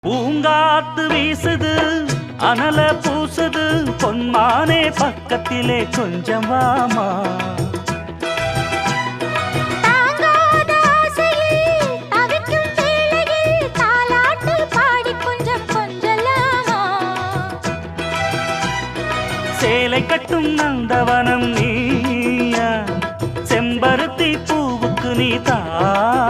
பூங்காத்து வீசுது அனல பூசுது பொன்மானே பக்கத்திலே கொஞ்சம் வாமா. தாங்காத ஆசையில் தவிக்கும் வேளையில் தாலாட்டு பாடி கொஞ்சம் கொஞ்சலாமா. சேலை கட்டும் நந்தவனம் நீயா, செம்பருத்தி பூவுக்கு நீ தாயா.